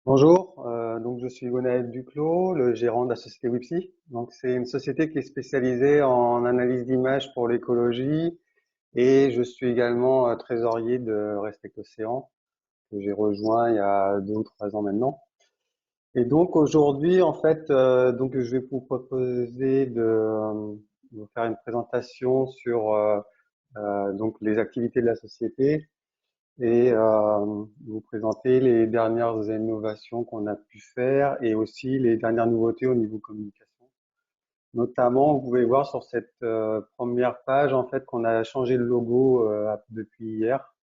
Bonjour, donc je suis Gwenaël Duclos, le gérant de la société Wipsy. Donc c'est une société qui est spécialisée en analyse d'images pour l'écologie et je suis également trésorier de Respect Océan que j'ai rejoint il y a 2 ou 3 ans maintenant. Et donc aujourd'hui en fait donc je vais vous proposer de vous faire une présentation sur donc les activités de la société et vous présenter les dernières innovations qu'on a pu faire et aussi les dernières nouveautés au niveau communication. Notamment, vous pouvez voir sur cette première page en fait qu'on a changé le logo depuis hier.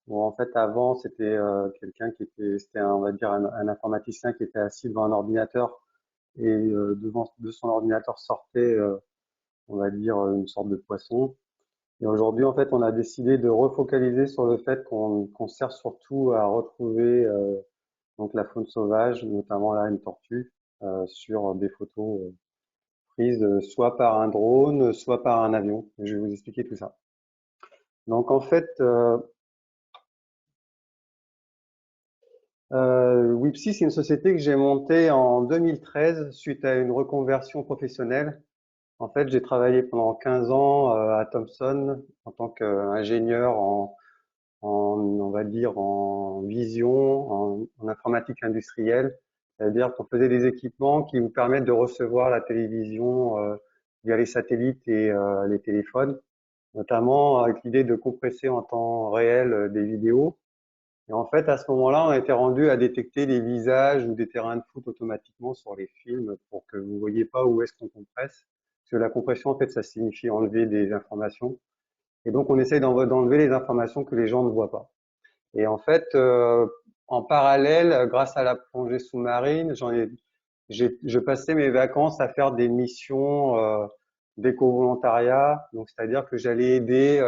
Bon, en fait, avant, c'était quelqu'un qui était, c'était on va dire un informaticien qui était assis devant un ordinateur et devant de son ordinateur sortait, on va dire, une sorte de poisson. Et aujourd'hui, en fait, on a décidé de refocaliser sur le fait qu'on sert surtout à retrouver donc la faune sauvage, notamment là une tortue, sur des photos prises soit par un drone, soit par un avion. Et je vais vous expliquer tout ça. Donc en fait, Wipsy, c'est une société que j'ai montée en 2013 suite à une reconversion professionnelle. En fait, j'ai travaillé pendant 15 ans à Thomson en tant qu'ingénieur on va dire, en vision, en informatique industrielle. C'est-à-dire qu'on faisait des équipements qui vous permettent de recevoir la télévision via les satellites et les téléphones, notamment avec l'idée de compresser en temps réel des vidéos. Et en fait, à ce moment-là, on a été rendu à détecter des visages ou des terrains de foot automatiquement sur les films pour que vous voyez pas où est-ce qu'on compresse. Parce que la compression, en fait, ça signifie enlever des informations. Et donc, on essaye d'enlever les informations que les gens ne voient pas. Et en fait, en parallèle, grâce à la plongée sous-marine, je passais mes vacances à faire des missions d'éco-volontariat. Donc, c'est-à-dire que j'allais aider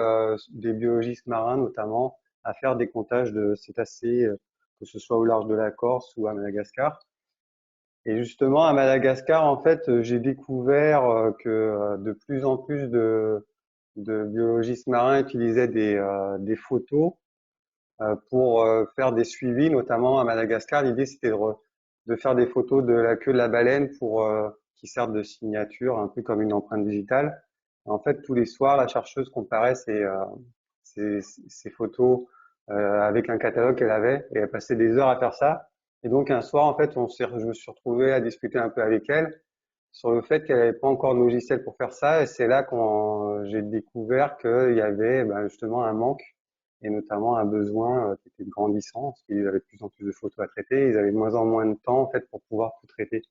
des biologistes marins, notamment, à faire des comptages de cétacés, que ce soit au large de la Corse ou à Madagascar. Et justement, à Madagascar, en fait, j'ai découvert que de plus en plus de biologistes marins utilisaient des photos pour faire des suivis, notamment à Madagascar. L'idée, c'était de faire des photos de la queue de la baleine pour qui servent de signature, un peu comme une empreinte digitale. En fait, tous les soirs, la chercheuse comparait ces photos avec un catalogue qu'elle avait et elle passait des heures à faire ça. Et donc un soir, en fait, je me suis retrouvé à discuter un peu avec elle sur le fait qu'elle n'avait pas encore de logiciel pour faire ça. Et c'est là quand j'ai découvert qu'il y avait ben, justement un manque et notamment un besoin qui était grandissant parce qu'ils avaient de plus en plus de photos à traiter. Ils avaient de moins en moins de temps en fait pour pouvoir tout traiter.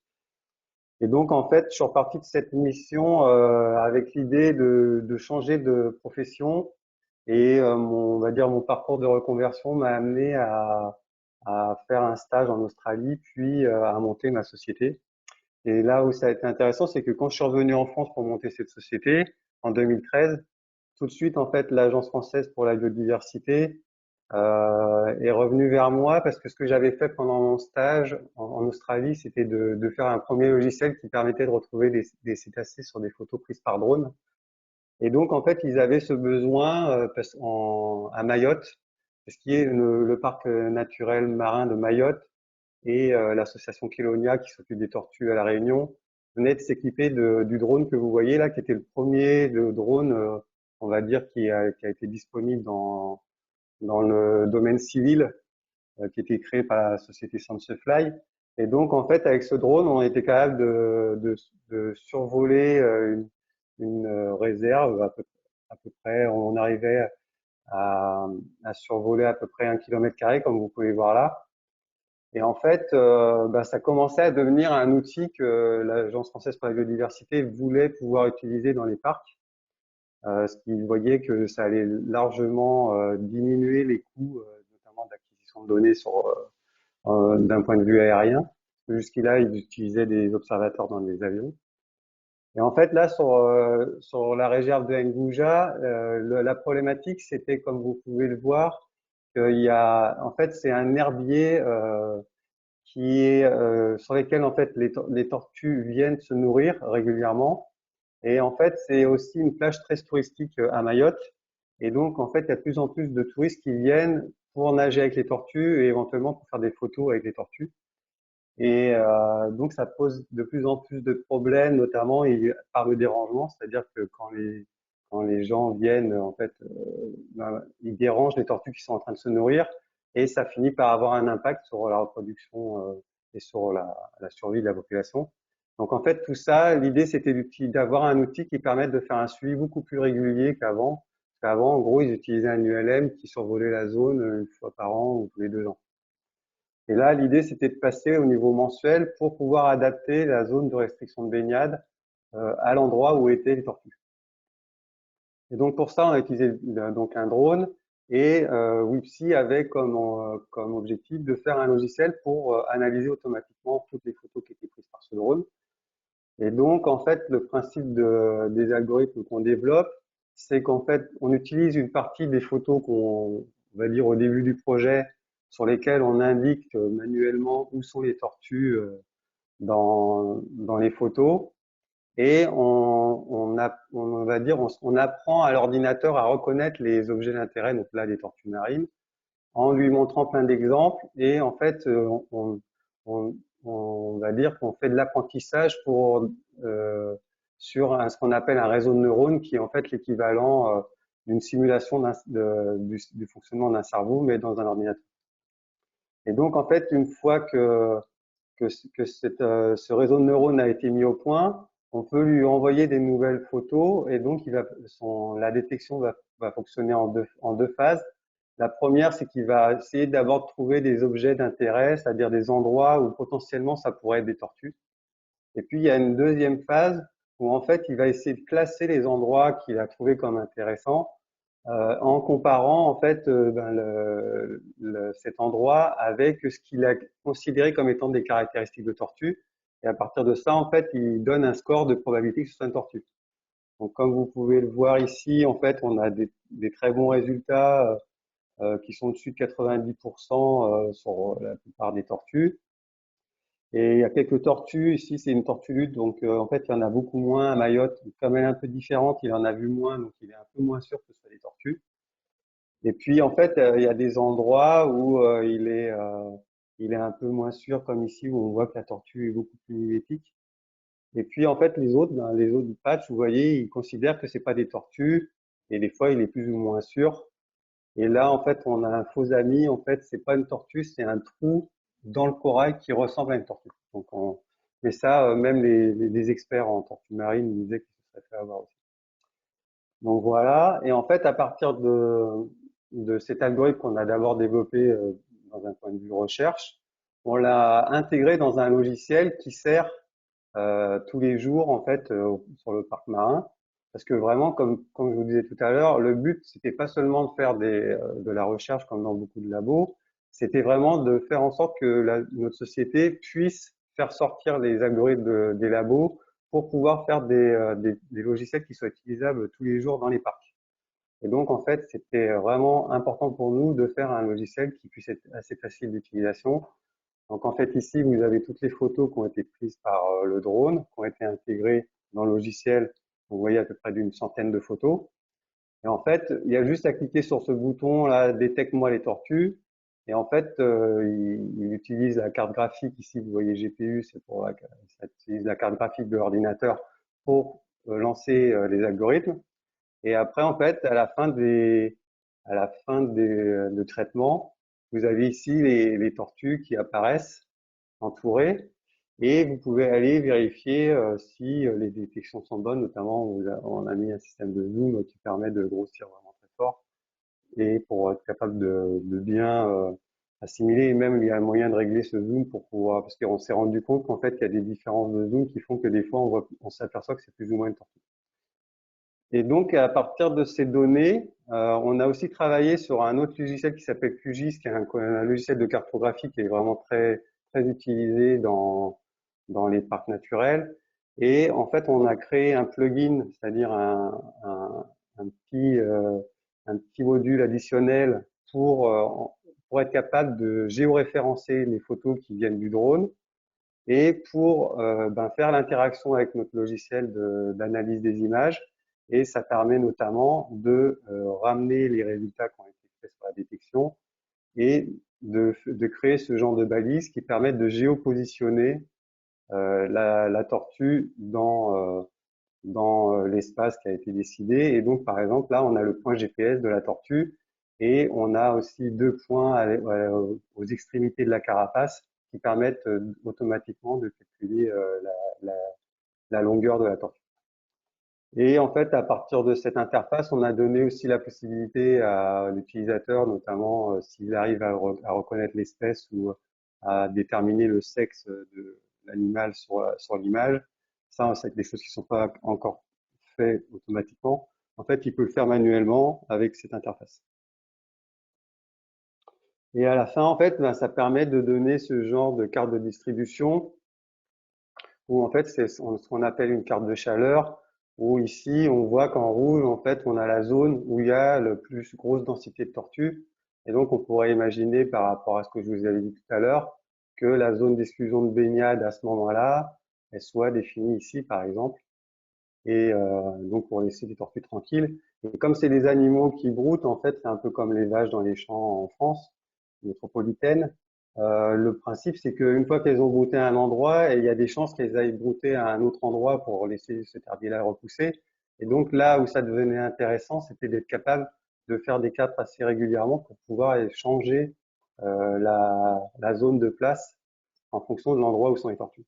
Et donc en fait, je suis reparti de cette mission avec l'idée de changer de profession et on va dire mon parcours de reconversion m'a amené à faire un stage en Australie puis à monter ma société. Et là où ça a été intéressant, c'est que quand je suis revenu en France pour monter cette société en 2013, tout de suite, en fait, l'Agence française pour la biodiversité est revenue vers moi parce que ce que j'avais fait pendant mon stage en Australie, c'était de faire un premier logiciel qui permettait de retrouver des cétacés sur des photos prises par drone. Et donc, en fait, ils avaient ce besoin à Mayotte, ce qui est le parc naturel marin de Mayotte, et l'association Kelonia qui s'occupe des tortues à La Réunion venait de s'équiper du drone que vous voyez là, qui était le premier drone, on va dire, qui a été disponible dans le domaine civil, qui était créé par la société Sansefly. Et donc, en fait, avec ce drone, on était capable de survoler une réserve à peu près, on arrivait à, à survoler à peu près 1 km², comme vous pouvez voir là. Et en fait, bah, ça commençait à devenir un outil que l'Agence française pour la biodiversité voulait pouvoir utiliser dans les parcs, ce qu'ils voyaient que ça allait largement diminuer les coûts, notamment d'acquisition de données d'un point de vue aérien. Jusqu'à ils utilisaient des observateurs dans les avions. Et en fait, là, sur la réserve de Nguja, la problématique, c'était, comme vous pouvez le voir, en fait, c'est un herbier sur lesquels en fait les tortues viennent se nourrir régulièrement. Et en fait, c'est aussi une plage très touristique à Mayotte. Et donc, en fait, il y a de plus en plus de touristes qui viennent pour nager avec les tortues et éventuellement pour faire des photos avec les tortues. Et donc, ça pose de plus en plus de problèmes, notamment par le dérangement, c'est-à-dire que quand les gens viennent, en fait, ben, ils dérangent les tortues qui sont en train de se nourrir, et ça finit par avoir un impact sur la reproduction et sur la survie de la population. Donc, en fait, tout ça, l'idée, c'était d'avoir un outil qui permette de faire un suivi beaucoup plus régulier qu'avant. Parce qu'avant, en gros, ils utilisaient un ULM qui survolait la zone une fois par an ou tous les 2 ans. Et là, l'idée, c'était de passer au niveau mensuel pour pouvoir adapter la zone de restriction de baignade à l'endroit où étaient les tortues. Et donc pour ça, on a utilisé donc un drone et Wipsy avait comme objectif de faire un logiciel pour analyser automatiquement toutes les photos qui étaient prises par ce drone. Et donc en fait, le principe des algorithmes qu'on développe, c'est qu'en fait, on utilise une partie des photos qu'on va dire au début du projet, sur lesquelles on indique manuellement où sont les tortues dans les photos. Et on va dire, on apprend à l'ordinateur à reconnaître les objets d'intérêt, donc là les tortues marines, en lui montrant plein d'exemples. Et en fait, on, on va dire qu'on fait de l'apprentissage sur ce qu'on appelle un réseau de neurones, qui est en fait l'équivalent d'une simulation du fonctionnement d'un cerveau, mais dans un ordinateur. Et donc, en fait, une fois que ce réseau de neurones a été mis au point, on peut lui envoyer des nouvelles photos et donc la détection va fonctionner en deux phases. La première, c'est qu'il va essayer d'abord de trouver des objets d'intérêt, c'est-à-dire des endroits où potentiellement ça pourrait être des tortues. Et puis, il y a une deuxième phase où en fait, il va essayer de classer les endroits qu'il a trouvés comme intéressants en comparant en fait cet endroit avec ce qu'il a considéré comme étant des caractéristiques de tortue. Et à partir de ça, en fait, il donne un score de probabilité que ce soit une tortue. Donc, comme vous pouvez le voir ici, en fait, on a des très bons résultats qui sont au-dessus de 90% sur la plupart des tortues. Et il y a quelques tortues. Ici, c'est une tortue lutte. Donc, en fait, il y en a beaucoup moins à Mayotte. Comme elle est un peu différente, il en a vu moins. Donc, il est un peu moins sûr que ce soit des tortues. Et puis, en fait, il y a des endroits où il est un peu moins sûr, comme ici, où on voit que la tortue est beaucoup plus mimétique. Et puis, en fait, les autres patchs, vous voyez, ils considèrent que c'est pas des tortues. Et des fois, il est plus ou moins sûr. Et là, en fait, on a un faux ami. En fait, c'est pas une tortue, c'est un trou dans le corail qui ressemble à une tortue. Mais ça, même les experts en tortue marine disaient qu'ils se seraient fait avoir aussi. Donc voilà. Et en fait, à partir de cet algorithme qu'on a d'abord développé dans un point de vue recherche, on l'a intégré dans un logiciel qui sert tous les jours en fait sur le parc marin. Parce que vraiment, comme je vous disais tout à l'heure, le but c'était pas seulement de faire de la recherche comme dans beaucoup de labos, c'était vraiment de faire en sorte que notre société puisse faire sortir les algorithmes des labos pour pouvoir faire des logiciels qui soient utilisables tous les jours dans les parcs. Et donc, en fait, c'était vraiment important pour nous de faire un logiciel qui puisse être assez facile d'utilisation. Donc, en fait, ici, vous avez toutes les photos qui ont été prises par le drone, qui ont été intégrées dans le logiciel. Vous voyez à peu près d'une centaine de photos. Et en fait, il y a juste à cliquer sur ce bouton là, détecte-moi les tortues. Et en fait, il utilise la carte graphique. Ici, vous voyez GPU, ça utilise la carte graphique de l'ordinateur pour lancer les algorithmes. Et après, en fait, à la fin de traitement, vous avez ici les tortues qui apparaissent entourées et vous pouvez aller vérifier si les détections sont bonnes. Notamment, on a mis un système de zoom qui permet de grossir vraiment très fort et pour être capable de bien assimiler. Et même, il y a un moyen de régler ce zoom pour pouvoir, parce qu'on s'est rendu compte qu'en fait, il y a des différences de zoom qui font que des fois, on s'aperçoit que c'est plus ou moins une tortue. Et donc, à partir de ces données, on a aussi travaillé sur un autre logiciel qui s'appelle QGIS, qui est un logiciel de cartographie qui est vraiment très utilisé dans les parcs naturels. Et en fait, on a créé un plugin, c'est-à-dire un petit module additionnel pour être capable de géoréférencer les photos qui viennent du drone et pour faire l'interaction avec notre logiciel d'analyse des images. Et ça permet notamment de ramener les résultats qui ont été faits sur la détection et de créer ce genre de balises qui permettent de géopositionner la tortue dans l'espace qui a été décidé. Et donc, par exemple, là, on a le point GPS de la tortue et on a aussi deux points aux extrémités de la carapace qui permettent automatiquement de calculer la, la longueur de la tortue. Et en fait, à partir de cette interface, on a donné aussi la possibilité à l'utilisateur, notamment s'il arrive à reconnaître l'espèce ou à déterminer le sexe de l'animal sur l'image. Ça, c'est des choses qui ne sont pas encore faites automatiquement. En fait, il peut le faire manuellement avec cette interface. Et à la fin, en fait, ben, ça permet de donner ce genre de carte de distribution où en fait c'est ce qu'on appelle une carte de chaleur, où ici on voit qu'en rouge en fait on a la zone où il y a le plus grosse densité de tortues, et donc on pourrait imaginer par rapport à ce que je vous avais dit tout à l'heure que la zone d'exclusion de baignade à ce moment-là elle soit définie ici par exemple, et donc pour laisser les tortues tranquilles. Et comme c'est des animaux qui broutent, en fait c'est un peu comme les vaches dans les champs en France métropolitaine. Le principe, c'est qu'une fois qu'elles ont brouté à un endroit, il y a des chances qu'elles aillent brouter à un autre endroit pour laisser ce herbier-là repousser. Et donc là où ça devenait intéressant, c'était d'être capable de faire des capes assez régulièrement pour pouvoir changer la zone de place en fonction de l'endroit où sont les tortues.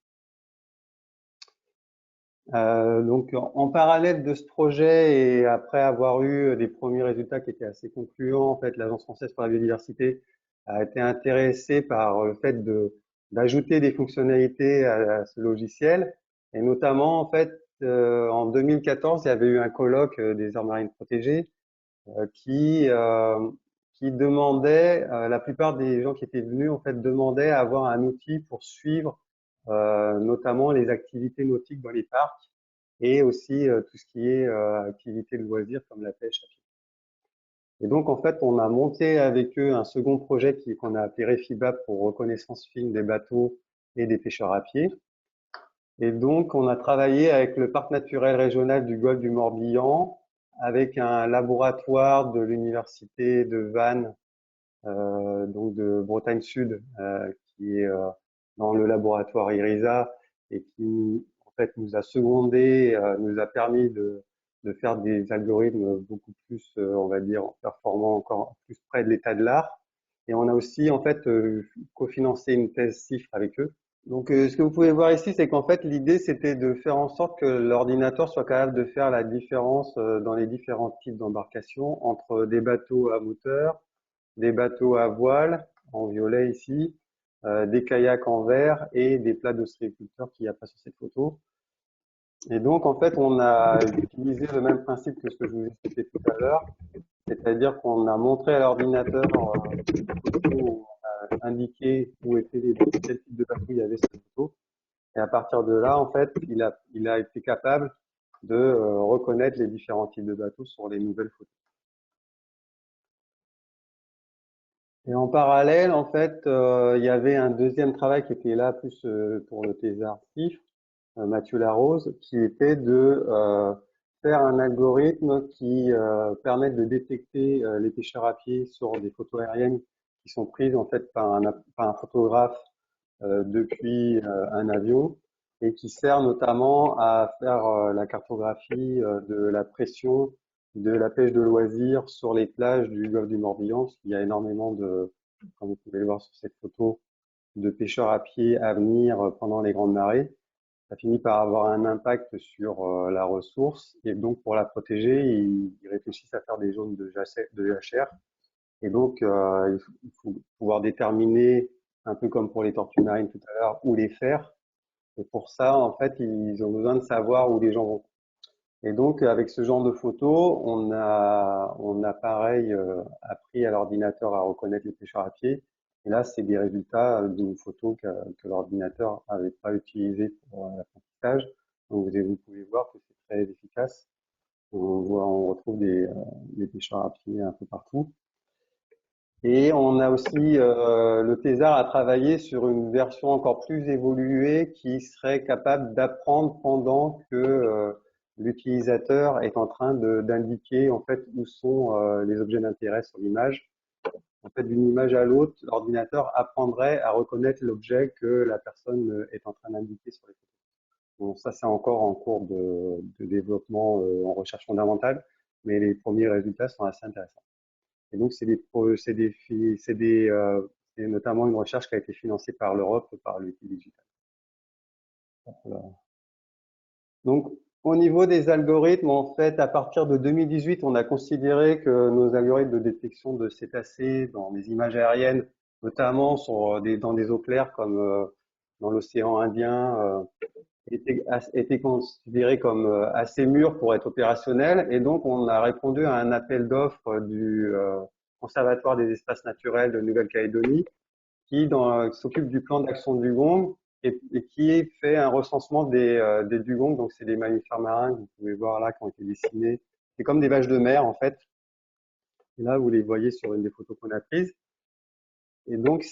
Donc en parallèle de ce projet et après avoir eu des premiers résultats qui étaient assez concluants, en fait, l'Agence française pour la biodiversité a été intéressée par le fait d'ajouter des fonctionnalités à ce logiciel, et notamment en fait en 2014 il y avait eu un colloque des aires marines protégées euh, qui euh, qui demandait, la plupart des gens qui étaient venus en fait demandaient à avoir un outil pour suivre notamment les activités nautiques dans les parcs et aussi tout ce qui est activité de loisirs comme la pêche à pied. Et donc en fait, on a monté avec eux un second projet qu'on a appelé Refibab pour reconnaissance fine des bateaux et des pêcheurs à pied. Et donc on a travaillé avec le parc naturel régional du Golfe du Morbihan, avec un laboratoire de l'université de Vannes, donc de Bretagne Sud, qui est dans le laboratoire IRISA et qui en fait nous a secondé, nous a permis de faire des algorithmes beaucoup plus, on va dire, performants, encore plus près de l'état de l'art. Et on a aussi en fait cofinancé une thèse CIFRE avec eux. Donc, ce que vous pouvez voir ici, c'est qu'en fait, l'idée, c'était de faire en sorte que l'ordinateur soit capable de faire la différence dans les différents types d'embarcations entre des bateaux à moteur, des bateaux à voile, en violet ici, des kayaks en vert et des plats d'ostréiculteurs qu'il n'y a pas sur cette photo. Et donc, en fait, on a utilisé le même principe que ce que je vous expliquais tout à l'heure, c'est-à-dire qu'on a montré à l'ordinateur une photo où on a indiqué où étaient quel type de bateau il y avait sur la photo. Et à partir de là, en fait, il a été capable de reconnaître les différents types de bateaux sur les nouvelles photos. Et en parallèle, en fait, il y avait un deuxième travail qui était là plus pour le thésard CIF, Mathieu Larose, qui était de faire un algorithme qui permette de détecter les pêcheurs à pied sur des photos aériennes qui sont prises en fait par un photographe depuis un avion, et qui sert notamment à faire la cartographie de la pression de la pêche de loisirs sur les plages du golfe du Morbihan, parce qu'il y a énormément de, comme vous pouvez le voir sur cette photo, de pêcheurs à pied à venir pendant les grandes marées. Ça finit par avoir un impact sur la ressource, et donc pour la protéger, ils réfléchissent à faire des zones de jachère. Et donc il faut pouvoir déterminer, un peu comme pour les tortues marines tout à l'heure, où les faire. Et pour ça, en fait, ils ont besoin de savoir où les gens vont. Et donc, avec ce genre de photos, on a pareil appris à l'ordinateur à reconnaître les pêcheurs à pied. Et là, c'est des résultats d'une photo que l'ordinateur n'avait pas utilisée pour l'apprentissage. Donc, vous pouvez voir que c'est très efficace. On retrouve des pêcheurs à pied un peu partout. Et on a aussi, le thésard a travaillé sur une version encore plus évoluée qui serait capable d'apprendre pendant que l'utilisateur est en train d'indiquer en fait où sont les objets d'intérêt sur l'image. En fait, d'une image à l'autre, l'ordinateur apprendrait à reconnaître l'objet que la personne est en train d'indiquer sur les photos. Bon, ça, c'est encore en cours de développement en recherche fondamentale, mais les premiers résultats sont assez intéressants. Et donc, c'est notamment une recherche qui a été financée par l'Europe, par l'outil digital. Voilà. Donc, au niveau des algorithmes, en fait, à partir de 2018, on a considéré que nos algorithmes de détection de cétacés dans les images aériennes, notamment dans des eaux claires comme dans l'océan Indien, étaient considérés comme assez mûrs pour être opérationnels. Et donc, on a répondu à un appel d'offres du Conservatoire des espaces naturels de Nouvelle-Calédonie qui s'occupe du plan d'action du dugong et qui fait un recensement des dugongs. Donc, c'est des mammifères marins que vous pouvez voir là qui ont été dessinés. C'est comme des vaches de mer, en fait. Et là, vous les voyez sur une des photos qu'on a prises. Et donc,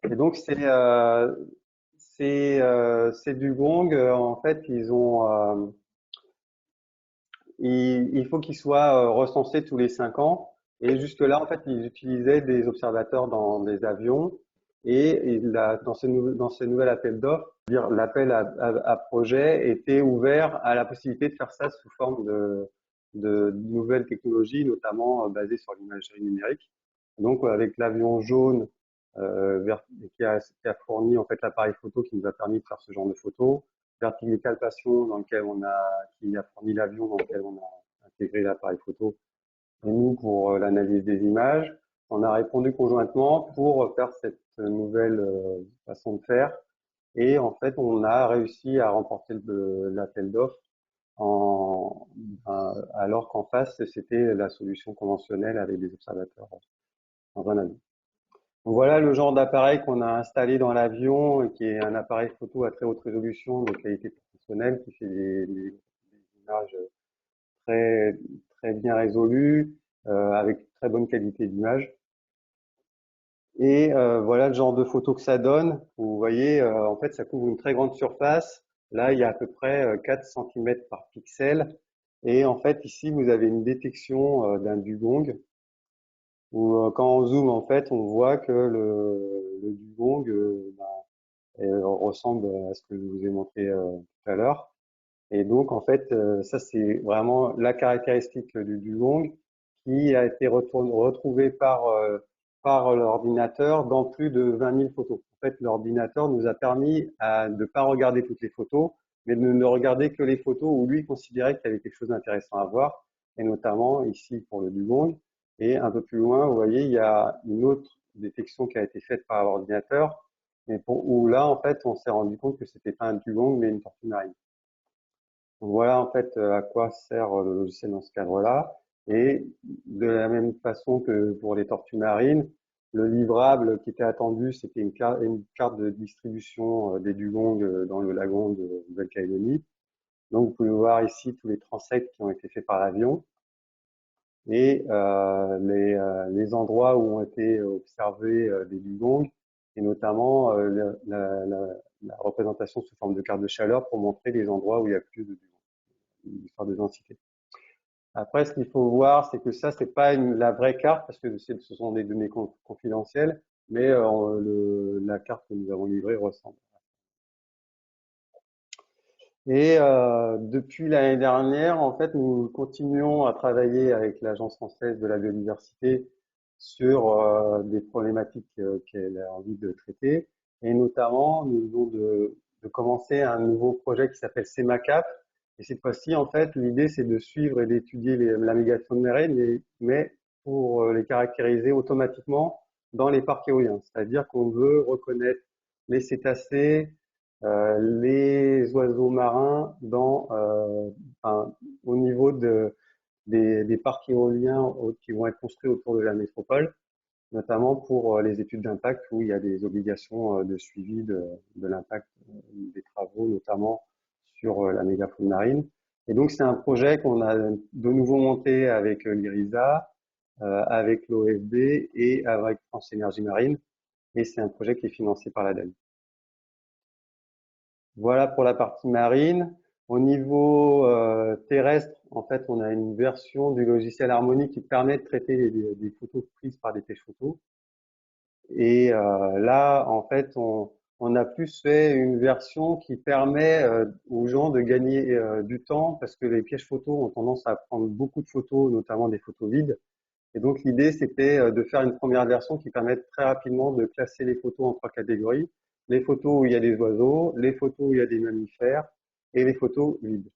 et donc, ces dugongs, en fait, il faut qu'ils soient recensés tous les 5 ans. Et jusque-là, en fait, ils utilisaient des observateurs dans des avions. Et dans ce nouvel appel d'offres, l'appel à projet était ouvert à la possibilité de faire ça sous forme de nouvelles technologies, notamment basées sur l'imagerie numérique. Donc, avec l'avion jaune qui a fourni en fait l'appareil photo qui nous a permis de faire ce genre de photos, Vertical Passion qui a fourni l'avion dans lequel on a intégré l'appareil photo, et nous pour l'analyse des images. On a répondu conjointement pour faire cette nouvelle façon de faire. Et en fait, on a réussi à remporter l'appel d'offres alors qu'en face, c'était la solution conventionnelle avec des observateurs dans un avion. Donc voilà le genre d'appareil qu'on a installé dans l'avion, qui est un appareil photo à très haute résolution de qualité professionnelle, qui fait des images très, très bien résolues, avec très bonne qualité d'image. Et voilà le genre de photo que ça donne. Vous voyez, en fait, ça couvre une très grande surface. Là, il y a à peu près 4 cm par pixel. Et en fait, ici, vous avez une détection d'un dugong où quand on zoome, en fait, on voit que le dugong ressemble à ce que je vous ai montré tout à l'heure. Et donc, en fait, ça, c'est vraiment la caractéristique du dugong qui a été retrouvée par l'ordinateur dans plus de 20 000 photos. En fait, l'ordinateur nous a permis de ne pas regarder toutes les photos, mais de ne regarder que les photos où lui considérait qu'il y avait quelque chose d'intéressant à voir, et notamment ici pour le dugong. Et un peu plus loin, vous voyez, il y a une autre détection qui a été faite par l'ordinateur, où là, en fait, on s'est rendu compte que c'était pas un dugong, mais une tortue marine. Donc voilà en fait à quoi sert le logiciel dans ce cadre-là. Et de la même façon que pour les tortues marines, le livrable qui était attendu, c'était une carte de distribution des dugongs dans le lagon de Nouvelle-Calédonie. Donc vous pouvez voir ici tous les transects qui ont été faits par l'avion et les endroits où ont été observés des dugongs, et notamment la représentation sous forme de carte de chaleur pour montrer les endroits où il y a plus de dugongs, l'histoire de densité. Après, ce qu'il faut voir, c'est que ça, c'est pas la vraie carte parce que ce sont des données confidentielles, mais la carte que nous avons livrée ressemble. Et depuis l'année dernière, en fait, nous continuons à travailler avec l'Agence française de la biodiversité sur des problématiques qu'elle a envie de traiter. Et notamment, nous venons de commencer un nouveau projet qui s'appelle CEMACAP. Et cette fois-ci, en fait, l'idée, c'est de suivre et d'étudier la mégafaune marine, mais pour les caractériser automatiquement dans les parcs éoliens. C'est-à-dire qu'on veut reconnaître les cétacés, les oiseaux marins au niveau des parcs éoliens qui vont être construits autour de la métropole, notamment pour les études d'impact où il y a des obligations de suivi de l'impact des travaux, notamment sur la mégafaune marine. Et donc c'est un projet qu'on a de nouveau monté avec l'IRISA, avec l'OFB et avec France Énergie Marine. Et c'est un projet qui est financé par l'ADEME. Voilà pour la partie marine. Au niveau terrestre, en fait, on a une version du logiciel Harmony qui permet de traiter des photos prises par des photos. Et là, en fait, on a plus fait une version qui permet aux gens de gagner du temps parce que les pièges photos ont tendance à prendre beaucoup de photos, notamment des photos vides. Et donc l'idée, c'était de faire une première version qui permette très rapidement de classer les photos en trois catégories. Les photos où il y a des oiseaux, les photos où il y a des mammifères et les photos vides.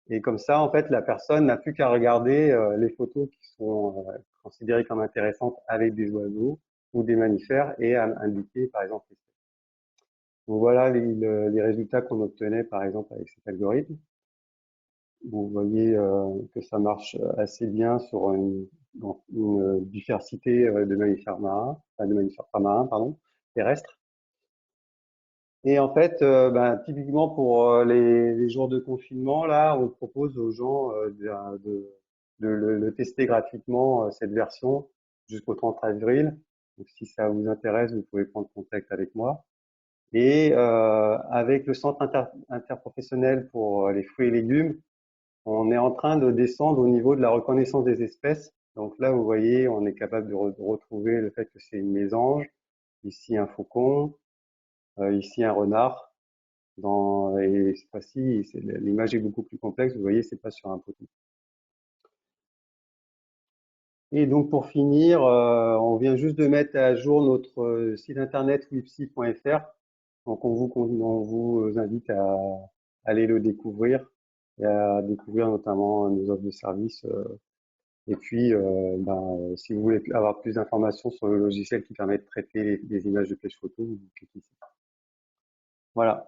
Et comme ça, en fait, la personne n'a plus qu'à regarder les photos qui sont considérées comme intéressantes avec des oiseaux ou des mammifères et à indiquer, par exemple, l'espèce. Donc voilà les résultats qu'on obtenait, par exemple, avec cet algorithme. Vous voyez que ça marche assez bien sur une diversité de mammifères marins, enfin de mammifères pas marins, pardon, terrestres. Et en fait, ben, typiquement pour les jours de confinement, là, on propose aux gens de le tester gratuitement, cette version, jusqu'au 30 avril. Donc, si ça vous intéresse, vous pouvez prendre contact avec moi. Et avec le centre interprofessionnel pour les fruits et légumes, on est en train de descendre au niveau de la reconnaissance des espèces. Donc là, vous voyez, on est capable de retrouver le fait que c'est une mésange, ici un faucon, ici un renard. Et cette fois-ci, l'image est beaucoup plus complexe. Vous voyez, c'est pas sur un poteau. Et donc pour finir, on vient juste de mettre à jour notre site internet wipsy.fr. Donc on vous invite à aller le découvrir et à découvrir notamment nos offres de services. Et puis, si vous voulez avoir plus d'informations sur le logiciel qui permet de traiter les images de pêche photo, vous cliquez ici. Voilà.